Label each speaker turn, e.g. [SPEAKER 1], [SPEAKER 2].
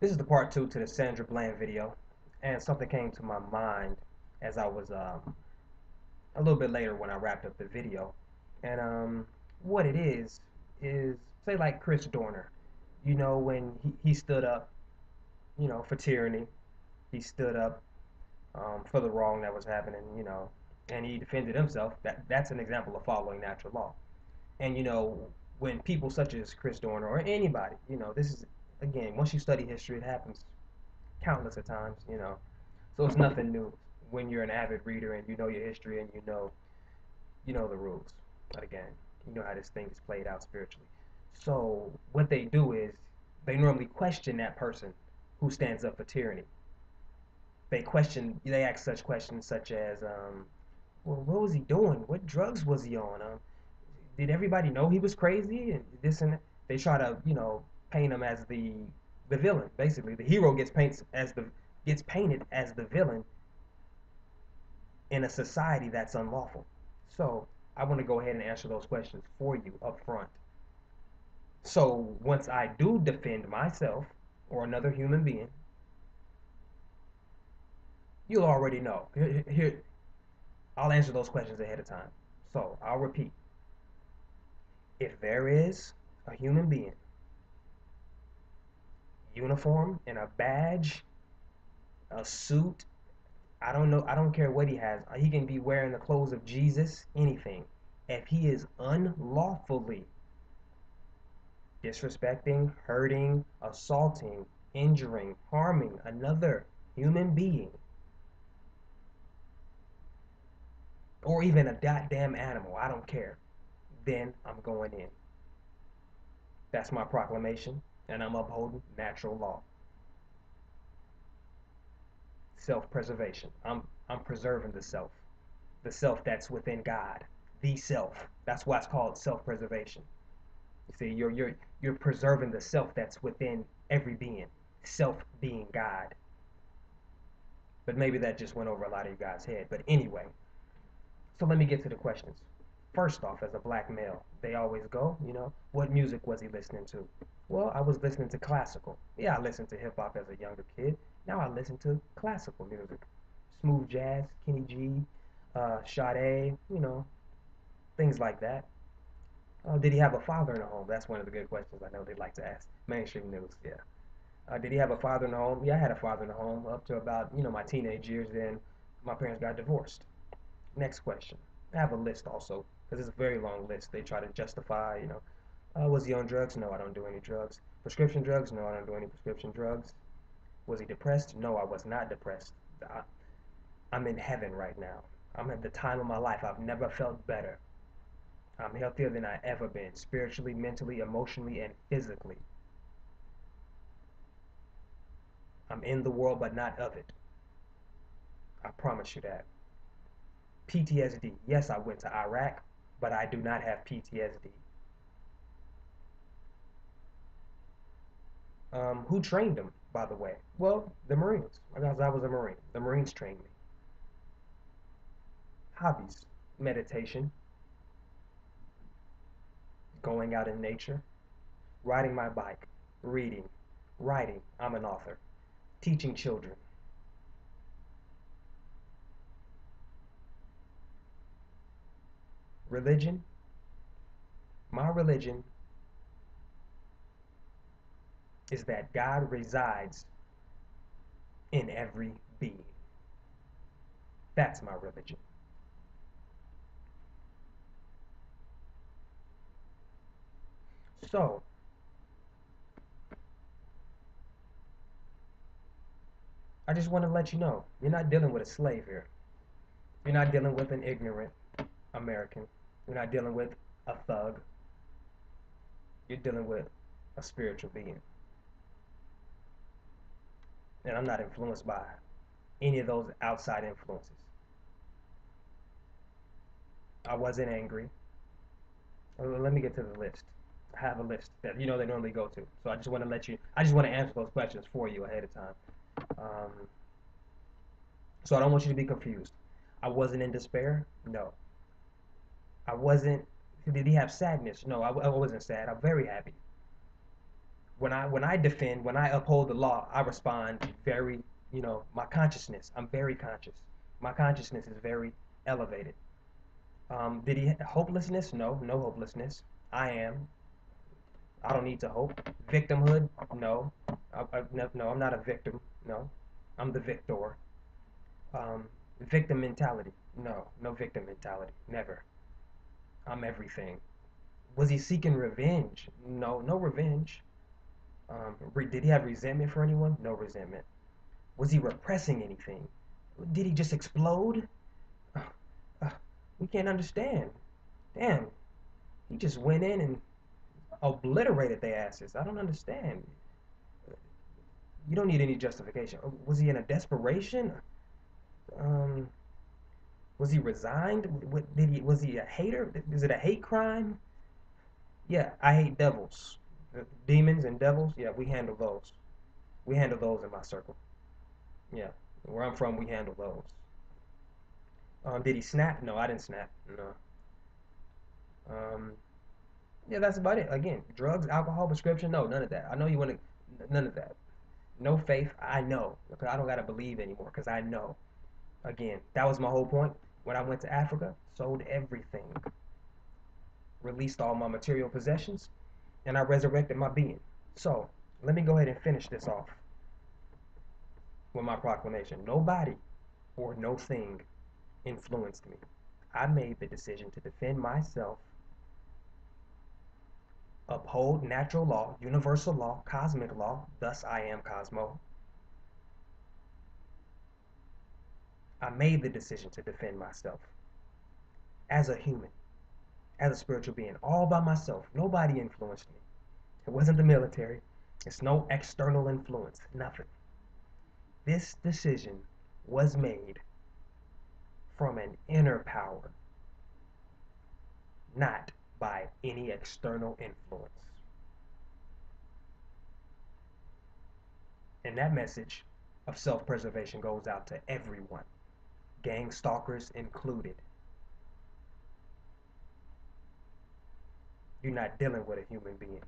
[SPEAKER 1] This is the part two to the Sandra Bland video, and something came to my mind as I was a little bit later when I wrapped up the video. And what it is say like Chris Dorner, when he stood up, for tyranny, he stood up for the wrong that was happening, and he defended himself. That's an example of following natural law. And when people such as Chris Dorner or anybody, this is again, once you study history, it happens countless of times, So it's nothing new when you're an avid reader and you know your history and you know the rules. But again, you know how this thing is played out spiritually. So what they do is they normally question that person who stands up for tyranny. They ask such questions such as, well, what was he doing? What drugs was he on? Did everybody know he was crazy and this and that? They try to, paint him as the villain. Basically, the hero gets painted as the villain in a society that's unlawful. So I want to go ahead and answer those questions for you up front. So once I do defend myself or another human being, you'll already know. Here, I'll answer those questions ahead of time. So I'll repeat. If there is a human being, uniform and a badge, a suit, I don't know, I don't care what he has. He can be wearing the clothes of Jesus, anything. If he is unlawfully disrespecting, hurting, assaulting, injuring, harming another human being, or even a goddamn animal, I don't care, then I'm going in. That's my proclamation, and I'm upholding natural law. Self-preservation. I'm preserving the self that's within God, the self. That's why it's called self-preservation. You see, you're preserving the self that's within every being, self being God. But maybe that just went over a lot of you guys' head. But anyway, so let me get to the questions. First off, as a black male, they always go, what music was he listening to? Well, I was listening to classical. Yeah, I listened to hip hop as a younger kid. Now I listen to classical music, smooth jazz, Kenny G, Sade, things like that. Did he have a father in the home? That's one of the good questions I know they'd like to ask. Mainstream news, yeah. Did he have a father in the home? Yeah, I had a father in the home up to about, my teenage years. Then my parents got divorced. Next question. I have a list also, because it's a very long list. They try to justify, was he on drugs? No, I don't do any drugs. Prescription drugs? No, I don't do any prescription drugs. Was he depressed? No, I was not depressed. I'm in heaven right now. I'm at the time of my life. I've never felt better. I'm healthier than I ever been, spiritually, mentally, emotionally, and physically. I'm in the world, but not of it. I promise you that. PTSD. Yes, I went to Iraq, but I do not have PTSD. Who trained him, by the way? Well, the Marines. Because I was a Marine. The Marines trained me. Hobbies. Meditation. Going out in nature. Riding my bike. Reading. Writing. I'm an author. Teaching children. Religion. My religion is that God resides in every being. That's my religion. So, I just want to let you know, you're not dealing with a slave here. You're not dealing with an ignorant American. You're not dealing with a thug. You're dealing with a spiritual being. And I'm not influenced by any of those outside influences. I wasn't angry. Let me get to the list. I have a list that they normally go to. So I just want to answer those questions for you ahead of time. Um, so I don't want you to be confused. I wasn't in despair? No. I wasn't. Did he have sadness? No, I wasn't sad. I'm very happy. When I defend, when I uphold the law, I respond very, my consciousness. I'm very conscious. My consciousness is very elevated. Did he hopelessness? No, no hopelessness. I am. I don't need to hope. Victimhood? No. No, I'm not a victim. No, I'm the victor. Victim mentality? No, no victim mentality. Never. I'm everything. Was he seeking revenge? No, no revenge. Did he have resentment for anyone? No resentment. Was he repressing anything? Did he just explode? Uh, uh, we can't understand. Damn, he just went in and obliterated their asses. I don't understand. You don't need any justification. Was he in a desperation? Um, was he resigned? Was he a hater? Is it a hate crime? Yeah, I hate devils. Demons and devils, yeah, we handle those. We handle those in my circle. Yeah, where I'm from, we handle those. Did he snap? No, I didn't snap. No. Um, yeah, that's about it. Again, drugs, alcohol, prescription. No, none of that. I know you want to. None of that. No faith. I know. Because I don't gotta believe anymore. Because I know. Again, that was my whole point. When I went to Africa, sold everything, released all my material possessions, and I resurrected my being. So let me go ahead and finish this off with my proclamation. Nobody or no thing influenced me. I made the decision to defend myself, uphold natural law, universal law, cosmic law, thus I am Cosmo. I made the decision to defend myself as a human, as a spiritual being, all by myself. Nobody influenced me. It wasn't the military. It's no external influence, nothing. This decision was made from an inner power, not by any external influence. And that message of self-preservation goes out to everyone, gang stalkers included. You're not dealing with a human being.